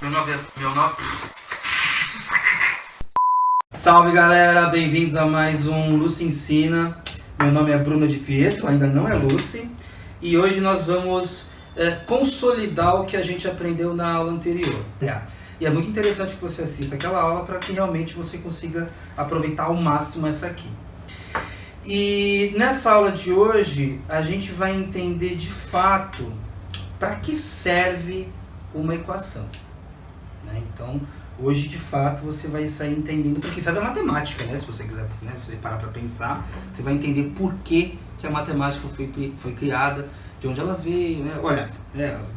Meu nome. Salve galera, bem-vindos a mais um Lucy Ensina. Meu nome é Bruno de Pietro, ainda não é Lucy. E hoje nós vamos consolidar o que a gente aprendeu na aula anterior. E é muito interessante que você assista aquela aula para que realmente você consiga aproveitar ao máximo essa aqui. E nessa aula de hoje a gente vai entender de fato para que serve uma equação. Então, hoje, de fato, você vai sair entendendo, porque serve a matemática, né? Se você quiser, né? Você parar para pensar, você vai entender por que a matemática foi criada, de onde ela veio, né? Olha,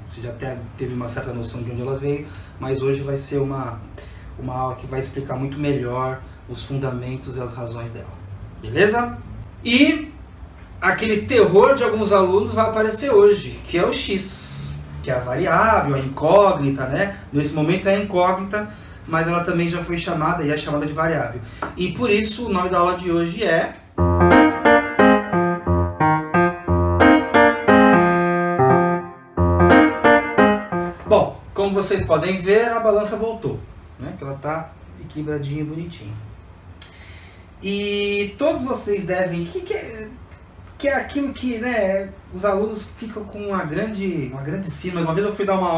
você já até teve uma certa noção de onde ela veio, mas hoje vai ser uma aula que vai explicar muito melhor os fundamentos e as razões dela. Beleza? E aquele terror de alguns alunos vai aparecer hoje, que é o x, que é a variável, a incógnita, né? Nesse momento é a incógnita, mas ela também já foi chamada e é chamada de variável. E por isso o nome da aula de hoje é... Bom, como vocês podem ver, a balança voltou, né? Que ela está equilibradinha e bonitinha. E todos vocês devem... Que é aquilo que, né, os alunos ficam com uma grande cima. Uma vez eu fui dar uma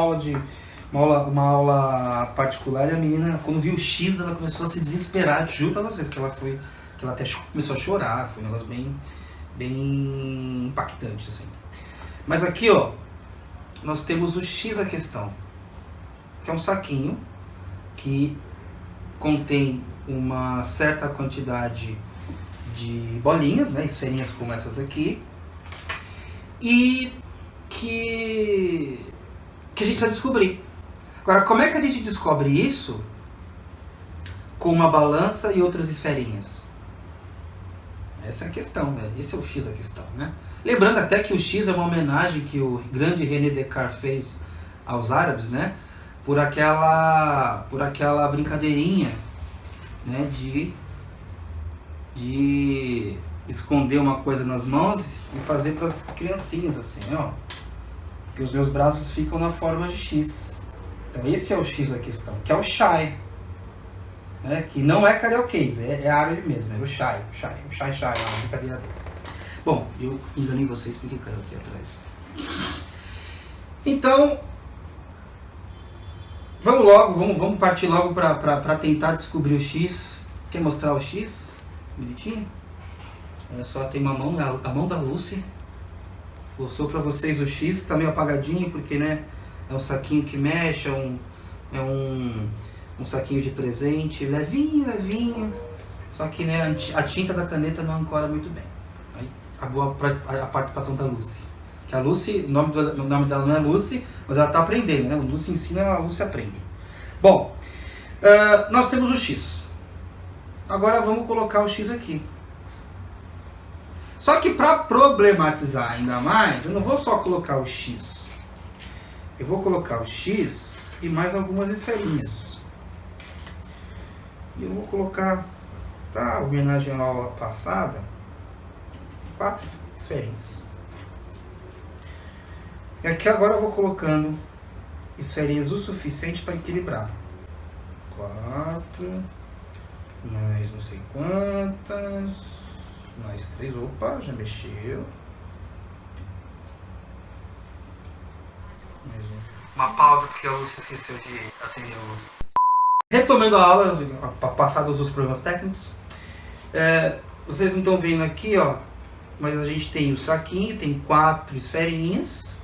aula particular e a menina, quando viu o X, ela começou a se desesperar. Juro pra vocês que ela até começou a chorar. Foi um negócio bem impactante, assim. Mas aqui, ó, nós temos o X a questão, que é um saquinho que contém uma certa quantidade de bolinhas, né, esferinhas como essas aqui, e que a gente vai descobrir. Agora, como é que a gente descobre isso com uma balança e outras esferinhas? Essa é a questão, né? Esse é o X a questão, né? Lembrando até que o X é uma homenagem que o grande René Descartes fez aos árabes, né? Por aquela brincadeirinha, né, de esconder uma coisa nas mãos e fazer para as criancinhas assim, ó, que os meus braços ficam na forma de X. Então esse é o X da questão, que é o Shy, né? Que não é carioquês, é árabe mesmo, é o Shy, é uma brincadeira dessa. Bom, eu enganei vocês porque caiu aqui atrás. Então, vamos partir logo para tentar descobrir o X. Quer mostrar o X? Bonitinho. Olha só, tem a mão da Lucy. Mostrou pra vocês o X, tá meio apagadinho porque, né, é um saquinho que mexe, é um saquinho de presente, levinho. Só que, né, a tinta da caneta não ancora muito bem. Aí acabou a participação da Lucy. Que a Lucy, o nome dela não é Lucy, mas ela tá aprendendo, né? O Lucy ensina, a Lucy aprende. Bom, nós temos o X. Agora vamos colocar o X aqui. Só que para problematizar ainda mais, eu não vou só colocar o X. Eu vou colocar o X e mais algumas esferinhas. E eu vou colocar, para homenagem à aula passada, 4 esferinhas. E aqui agora eu vou colocando esferinhas o suficiente para equilibrar. 4... mais não sei quantas, mais 3, opa, já mexeu. Mais uma pausa porque a Lúcia esqueceu de acender a luz. Retomando a aula, passados os problemas técnicos, vocês não estão vendo aqui, ó, mas a gente tem o saquinho, tem 4 esferinhas.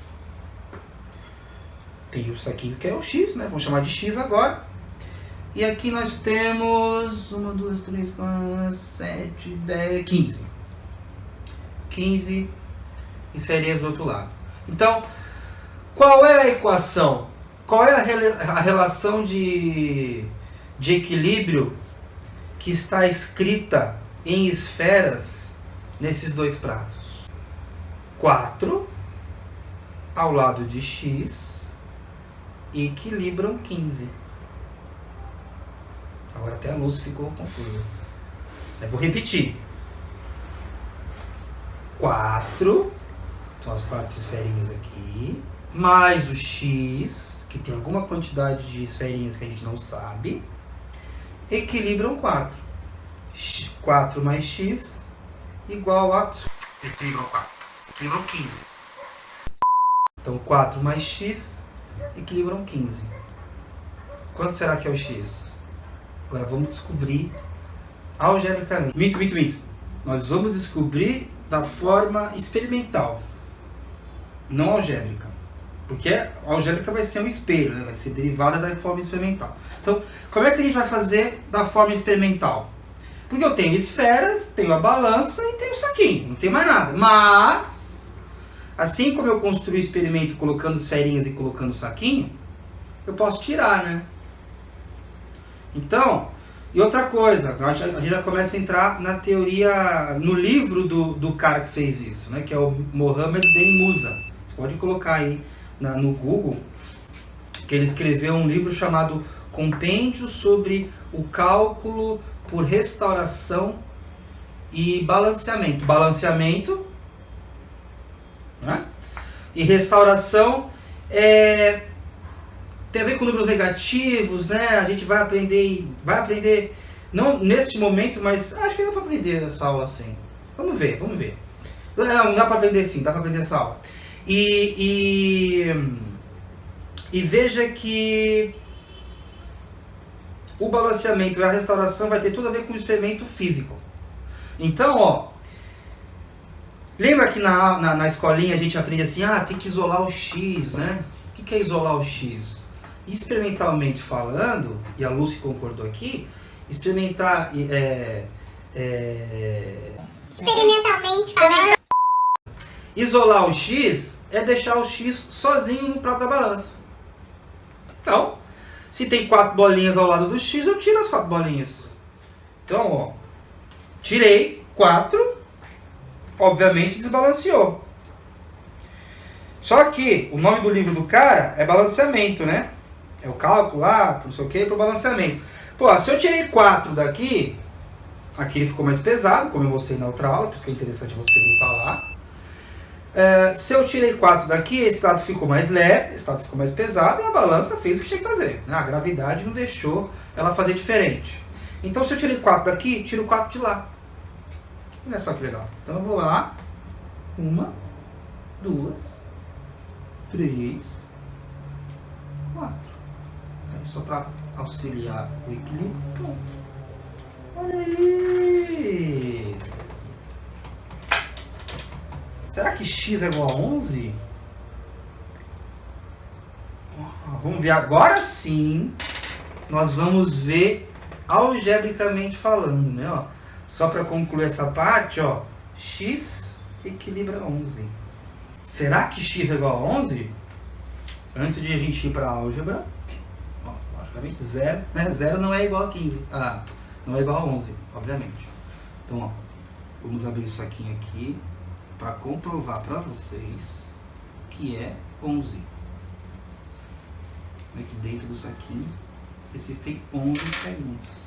Tem o saquinho que é o X, né, vamos chamar de X agora. E aqui nós temos 1, 2, 3, 4, 7, 10, 15. 15 esferinhas do outro lado. Então, qual é a equação? Qual é a relação de equilíbrio que está escrita em esferas nesses dois pratos? 4 ao lado de X equilibram 15. Agora até a luz ficou confusa. Eu vou repetir. 4, são as 4 esferinhas aqui, mais o X, que tem alguma quantidade de esferinhas que a gente não sabe, equilibram 4. 4 mais x igual a... Equilibram 4. Equilibram 15. Então 4 mais x equilibram 15. Quanto será que é o x? Agora vamos descobrir algebricamente. Minto. Nós vamos descobrir da forma experimental, não algébrica. Porque a algébrica vai ser um espelho, né? Vai ser derivada da forma experimental. Então, como é que a gente vai fazer da forma experimental? Porque eu tenho esferas, tenho a balança e tenho o saquinho, não tem mais nada. Mas, assim como eu construí o experimento colocando esferinhas e colocando o saquinho, eu posso tirar, né? Então, e outra coisa, a gente já começa a entrar na teoria, no livro do cara que fez isso, né? Que é o Mohamed Ben Musa. Você pode colocar aí no Google, que ele escreveu um livro chamado Compêndio sobre o Cálculo por Restauração e Balanceamento. Balanceamento, né? E restauração tem a ver com números negativos, né? A gente vai aprender, não neste momento, mas acho que dá para aprender essa aula assim. Vamos ver. Não, dá para aprender sim, dá para aprender essa aula. E veja que o balanceamento e a restauração vai ter tudo a ver com o experimento físico. Então, ó, lembra que na escolinha a gente aprende assim, tem que isolar o x, né? O que é isolar o x? Experimentalmente falando, e a Lucy concordou aqui, experimentalmente falando, isolar o x é deixar o x sozinho no prato da balança. Então, se tem 4 bolinhas ao lado do x, eu tiro as 4 bolinhas. Então, ó, tirei 4, obviamente desbalanceou. Só que o nome do livro do cara é balanceamento, né? É o cálculo lá, não sei o que, para o balanceamento. Pô, se eu tirei 4 daqui, aqui ele ficou mais pesado, como eu mostrei na outra aula, por isso que é interessante você voltar lá. Se eu tirei 4 daqui, esse lado ficou mais leve, esse lado ficou mais pesado, e a balança fez o que tinha que fazer, né? A gravidade não deixou ela fazer diferente. Então, se eu tirei 4 daqui, tiro 4 de lá. Olha só que legal. Então, eu vou lá. 1, 2, 3, 4. Aí, só para auxiliar o equilíbrio. Pronto. Olha aí! Será que x é igual a 11? Vamos ver agora sim. Nós vamos ver algebricamente falando, né? Ó, só para concluir essa parte, ó, x equilibra 11. Será que x é igual a 11? Antes de a gente ir para a álgebra, ó, logicamente 0, né? 0 não é igual a 15. Não é igual a 11, obviamente. Então, ó, vamos abrir isso aqui para comprovar para vocês que é 11. Aqui dentro do saquinho existem 11 esferinhas.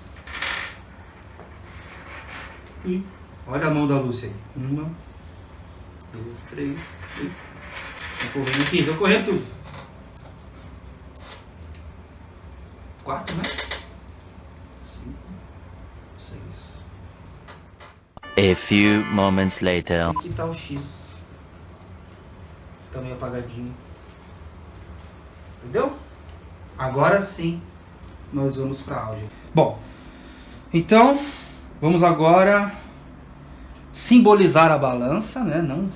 Olha a mão da Lúcia aí. 1, 2, 3. Tô correndo aqui, tô correndo tudo. 4, né? 5, 6. A few moments later. Aqui tá o X. Tá meio apagadinho. Entendeu? Agora sim, nós vamos para a álgebra. Bom, então, vamos agora simbolizar a balança, né? Não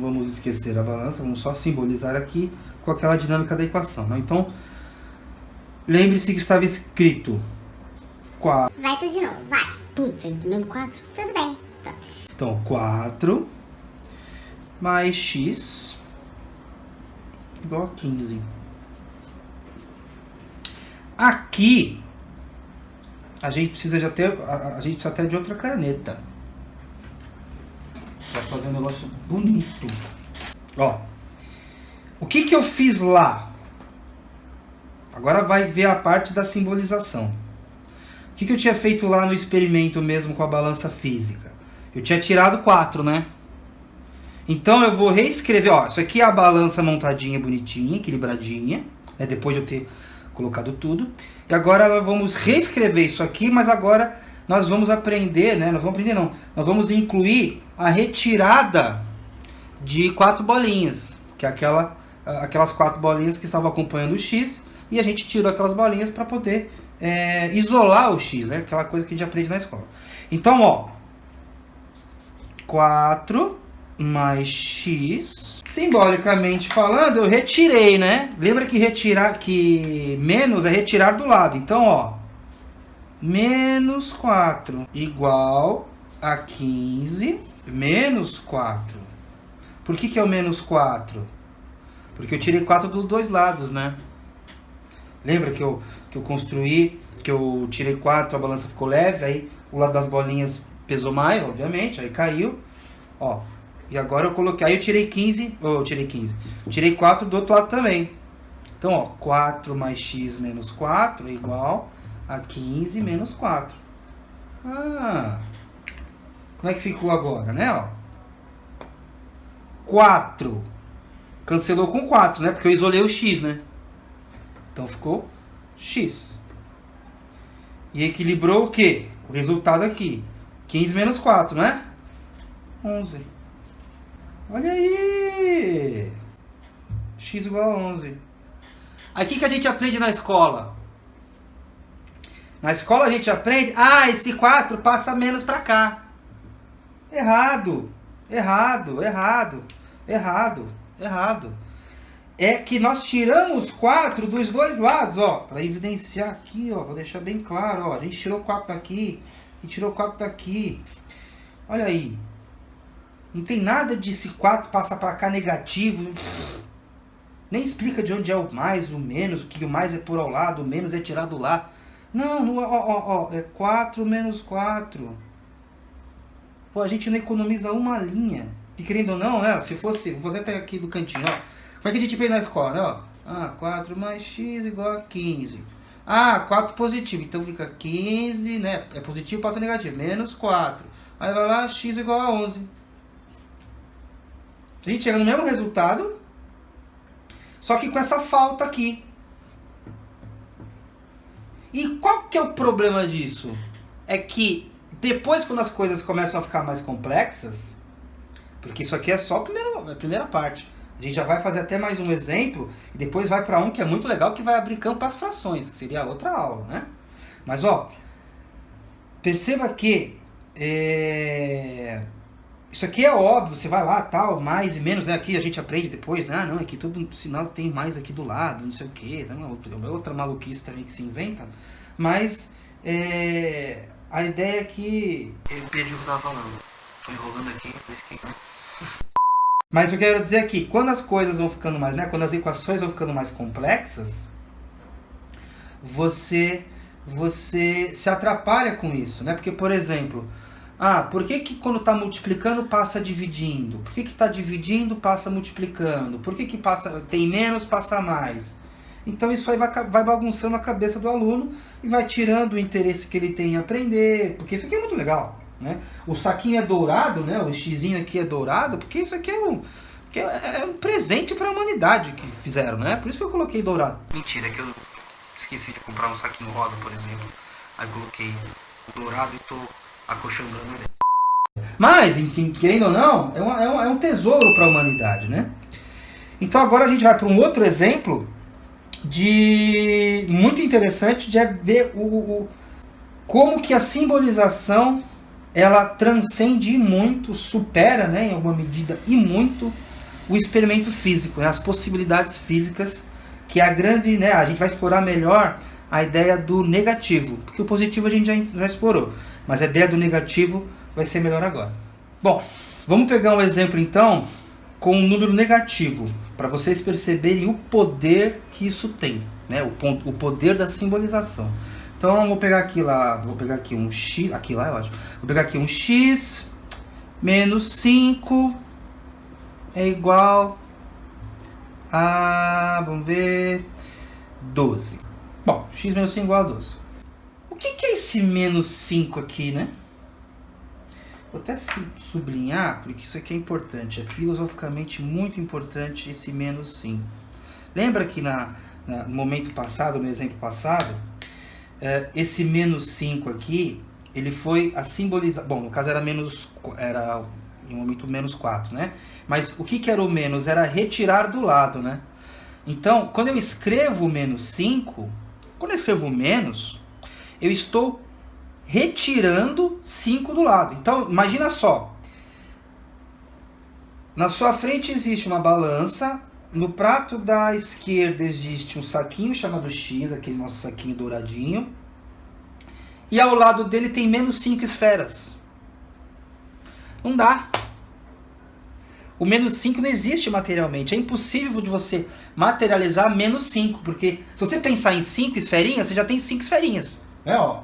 vamos esquecer a balança, vamos só simbolizar aqui com aquela dinâmica da equação, né? Então, lembre-se que estava escrito 4. Vai tudo de novo, vai. Putz, número 4? Tudo bem. Tá. Então, 4 mais x igual a 15. Aqui, a gente precisa até de outra caneta. Vai fazer um negócio bonito. Ó, o que eu fiz lá? Agora vai ver a parte da simbolização. O que eu tinha feito lá no experimento mesmo com a balança física? Eu tinha tirado 4, né? Então eu vou reescrever, ó, isso aqui é a balança montadinha, bonitinha, equilibradinha. né, depois de eu ter colocado tudo. E agora nós vamos reescrever isso aqui, mas agora nós vamos aprender, né? Nós vamos incluir a retirada de 4 bolinhas, que é aquelas 4 bolinhas que estavam acompanhando o X, e a gente tirou aquelas bolinhas para poder isolar o X, né? Aquela coisa que a gente aprende na escola. Então, ó, 4 mais X, simbolicamente falando, eu retirei, né? Lembra que menos é retirar do lado. Então, ó, menos 4 igual a 15 menos 4. Por que é o menos 4? Porque eu tirei 4 dos dois lados, né? Lembra que eu construí, que eu tirei 4, a balança ficou leve, aí o lado das bolinhas pesou mais, obviamente, aí caiu. Ó, e agora eu coloquei, aí eu tirei 15, tirei 4 do outro lado também. Então, ó, 4 mais x menos 4 é igual a 15 menos 4. Ah, como é que ficou agora, né, ó? 4 cancelou com 4, né? Porque eu isolei o x, né? Então ficou x. E equilibrou o quê? O resultado aqui. 15 menos 4, né? 11. Olha aí! X igual a 11. Aí o que a gente aprende na escola? Na escola a gente aprende... Ah, esse 4 passa menos pra cá. Errado. Errado, errado, errado, errado. É que nós tiramos 4 dos dois lados, ó. Para evidenciar aqui, ó. Vou deixar bem claro, ó. A gente tirou 4 daqui e tirou 4 daqui. Olha aí. Não tem nada de esse 4 passar para cá negativo. Nem explica de onde é o mais, o menos. O que o mais é por ao lado, o menos é tirado lá. Não, ó. É 4 menos 4. Pô, a gente não economiza uma linha. E querendo ou não, né? Se fosse, vou fazer até aqui do cantinho, ó. Como é que a gente fez na escola, né? Ó? Ah, 4 mais x igual a 15. Ah, 4 positivo. Então fica 15, né? É positivo, passa negativo. Menos 4. Aí vai lá, x igual a 11. A gente chega no mesmo resultado, só que com essa falta aqui. E qual que é o problema disso? É que depois, quando as coisas começam a ficar mais complexas, porque isso aqui é só a primeira parte. A gente já vai fazer até mais um exemplo e depois vai para um que é muito legal, que vai abrir campo para as frações, que seria outra aula, né? Mas, ó, perceba que isso aqui é óbvio, você vai lá, tal, mais e menos, né? Aqui a gente aprende depois, né? Ah, não, aqui todo sinal tem mais aqui do lado, não sei o quê, tá? Outra maluquice também que se inventa, mas a ideia é que... Eu perdi o que eu tava falando, tô enrolando aqui, por isso que... Mas eu quero dizer aqui, quando as coisas vão ficando mais, né? Quando as equações vão ficando mais complexas, você se atrapalha com isso, né? Porque, por exemplo, por que quando está multiplicando passa dividindo? Por que está dividindo passa multiplicando? Por que tem menos, passa mais? Então isso aí vai bagunçando a cabeça do aluno e vai tirando o interesse que ele tem em aprender, porque isso aqui é muito legal, né? O saquinho é dourado, né? O xizinho aqui é dourado, porque isso aqui é um presente para a humanidade que fizeram, né? Por isso que eu coloquei dourado. Mentira, é que eu esqueci de comprar um saquinho rosa, por exemplo. Aí coloquei o dourado e tô acostumando ele. Mas, querendo ou não, é um tesouro para a humanidade, né? Então agora a gente vai para um outro exemplo muito interessante de ver como que a simbolização ela transcende muito, supera, né, em alguma medida e muito o experimento físico, né, as possibilidades físicas, que é a grande, né, a gente vai explorar melhor a ideia do negativo, porque o positivo a gente já explorou, mas a ideia do negativo vai ser melhor agora. Bom, vamos pegar um exemplo então com um número negativo, para vocês perceberem o poder que isso tem, né, o poder da simbolização. Então, vou pegar aqui um x, aqui lá eu acho. Vou pegar aqui um x menos 5 é igual a, vamos ver, 12. Bom, x menos 5 é igual a 12. O que é esse menos 5 aqui, né? Vou até sublinhar, porque isso aqui é importante. É filosoficamente muito importante esse menos 5. Lembra que no momento passado, no exemplo passado, esse menos 5 aqui, ele foi a simbolizar... Bom, no caso era em um momento menos 4, né? Mas o que era o menos? Era retirar do lado, né? Então, quando eu escrevo menos 5, quando eu escrevo menos, eu estou retirando 5 do lado. Então, imagina só. Na sua frente existe uma balança. No prato da esquerda existe um saquinho chamado X, aquele nosso saquinho douradinho. E ao lado dele tem menos 5 esferas. Não dá. O menos 5 não existe materialmente. É impossível de você materializar menos 5. Porque se você pensar em 5 esferinhas, você já tem 5 esferinhas. Ó.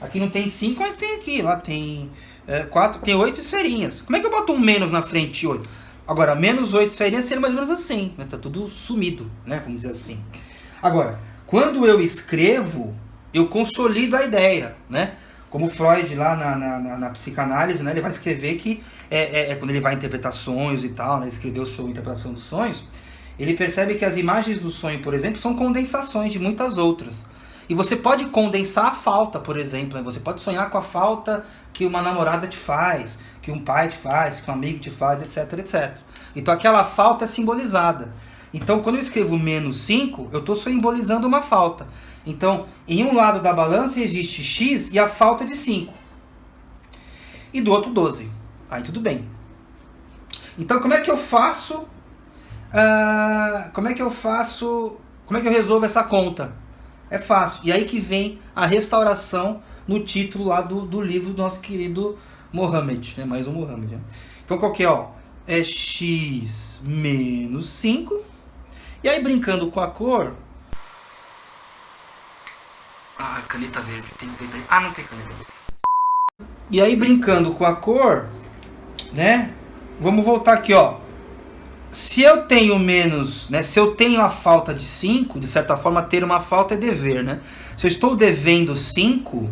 Aqui não tem 5, mas tem aqui. Lá tem 4, tem 8 esferinhas. Como é que eu boto um menos na frente de 8? Agora, menos 8 esferinhas seria mais ou menos assim. Né? Tá tudo sumido, né? Vamos dizer assim. Agora, quando eu escrevo, eu consolido a ideia, né? Como Freud lá na psicanálise, né? Ele vai escrever que quando ele vai interpretar sonhos e tal, né? Escreveu sua interpretação dos sonhos, ele percebe que as imagens do sonho, por exemplo, são condensações de muitas outras. E você pode condensar a falta, por exemplo, né? Você pode sonhar com a falta que uma namorada te faz, que um pai te faz, que um amigo te faz, etc, etc. Então aquela falta é simbolizada. Então quando eu escrevo menos 5, eu estou simbolizando uma falta. Então, em um lado da balança existe X e a falta de 5. E do outro 12. Aí tudo bem. Então como é que eu faço... como é que eu resolvo essa conta? É fácil. E aí que vem a restauração no título lá do livro do nosso querido Mohammed. Né? Mais um Mohammed. Né? Então qual que é? É X menos 5. E aí brincando com a cor... caneta verde. Tem caneta verde. Não tem caneta verde. E aí brincando com a cor, né? Vamos voltar aqui, ó. Se eu tenho menos, né? Se eu tenho a falta de 5, de certa forma ter uma falta é dever, né? Se eu estou devendo 5,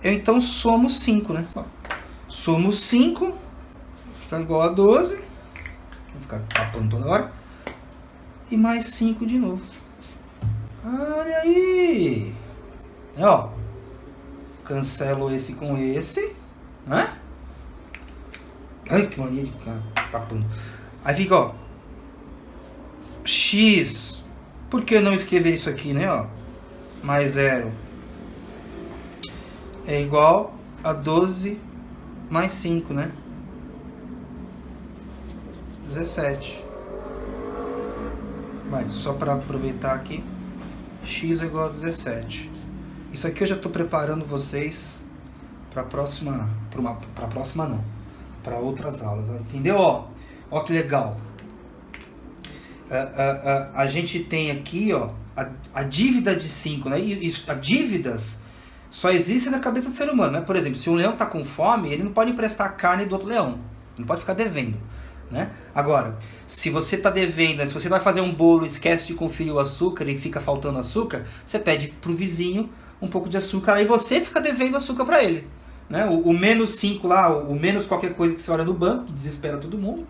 eu então somo 5, né? Somo 5, fica igual a 12. Vou ficar tapando toda hora. E mais 5 de novo. Olha aí! Ó, cancelo esse com esse, né? Ai, que mania de ficar tapando. Aí fica, ó, X, por que não escrever isso aqui, né, ó, mais 0 é igual a 12 mais 5, né, 17. Mas só para aproveitar aqui, X é igual a 17. Isso aqui eu já estou preparando vocês para a próxima, para outras aulas, ó, entendeu? Ó que legal. A gente tem aqui, ó, a dívida de 5, né? A dívidas só existem na cabeça do ser humano, né? Por exemplo, se um leão está com fome, ele não pode emprestar a carne do outro leão. Não pode ficar devendo, né? Agora, se você está devendo, né? Se você vai fazer um bolo, esquece de conferir o açúcar e fica faltando açúcar, você pede pro vizinho um pouco de açúcar, aí você fica devendo açúcar para ele, né? O menos 5 lá, o menos qualquer coisa que você olha no banco, que desespera todo mundo.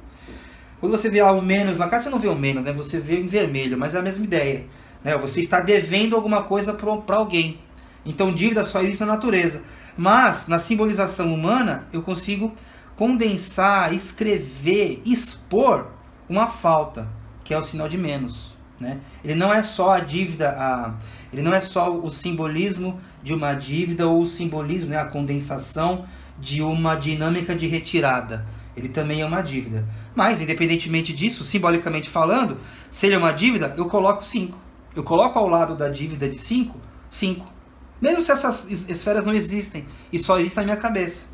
Quando você vê lá o menos na casa, você não vê o menos, né? Você vê em vermelho, mas é a mesma ideia, né? Você está devendo alguma coisa para alguém. Então dívida só existe na natureza. Mas na simbolização humana eu consigo condensar, escrever, expor uma falta, que é o sinal de menos, né? Ele não é só a dívida, ele não é só o simbolismo de uma dívida ou o simbolismo, né, a condensação de uma dinâmica de retirada. Ele também é uma dívida. Mas, independentemente disso, simbolicamente falando, se ele é uma dívida, eu coloco 5. Eu coloco ao lado da dívida de 5, 5. Mesmo se essas esferas não existem e só existem na minha cabeça.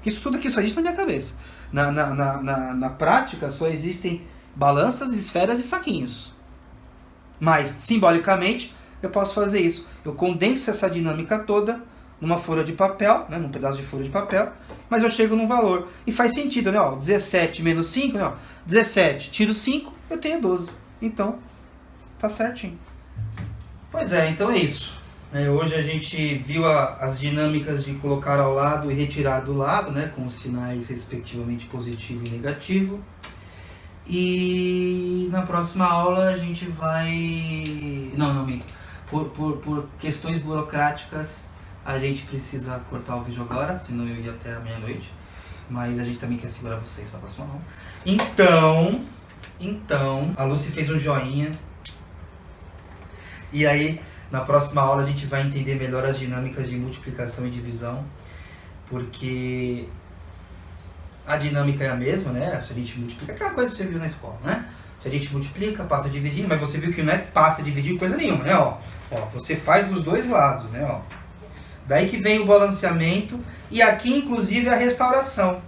Isso tudo aqui só existe na minha cabeça. Na prática, só existem balanças, esferas e saquinhos. Mas, simbolicamente, eu posso fazer isso. Eu condenso essa dinâmica toda numa folha de papel, né, num pedaço de folha de papel, mas eu chego num valor. E faz sentido, né? Ó, 17 menos 5, né? Ó, 17, tiro 5, eu tenho 12. Então, tá certinho. Pois é, então é isso. Hoje a gente viu as dinâmicas de colocar ao lado e retirar do lado, né, com os sinais respectivamente positivo e negativo. E na próxima aula a gente vai... Não, minto. Por questões burocráticas, a gente precisa cortar o vídeo agora, senão eu ia até a meia-noite. Mas a gente também quer segurar vocês para a próxima aula. Então, a Lucy fez um joinha. E aí, na próxima aula, a gente vai entender melhor as dinâmicas de multiplicação e divisão. Porque a dinâmica é a mesma, né? Se a gente multiplica, aquela coisa que você viu na escola, né? Se a gente multiplica, passa dividindo, mas você viu que não é passa dividir coisa nenhuma, né? Ó, você faz dos dois lados, né? Ó. Daí que vem o balanceamento e aqui, inclusive, a restauração.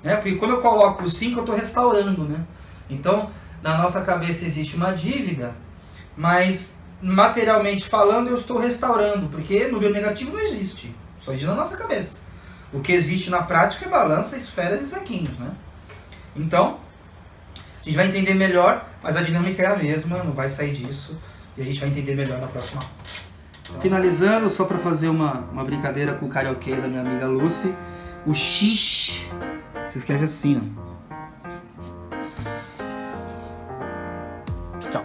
Né? Porque quando eu coloco o 5, eu estou restaurando, né? Então, na nossa cabeça existe uma dívida, mas materialmente falando eu estou restaurando, porque número negativo não existe, só existe na nossa cabeça. O que existe na prática é balança, esferas e saquinhos, né? Então, a gente vai entender melhor, mas a dinâmica é a mesma, não vai sair disso, e a gente vai entender melhor na próxima aula. Finalizando, só para fazer uma brincadeira com o carioquês, a minha amiga Lucy, o X se escreve assim, ó. Tchau.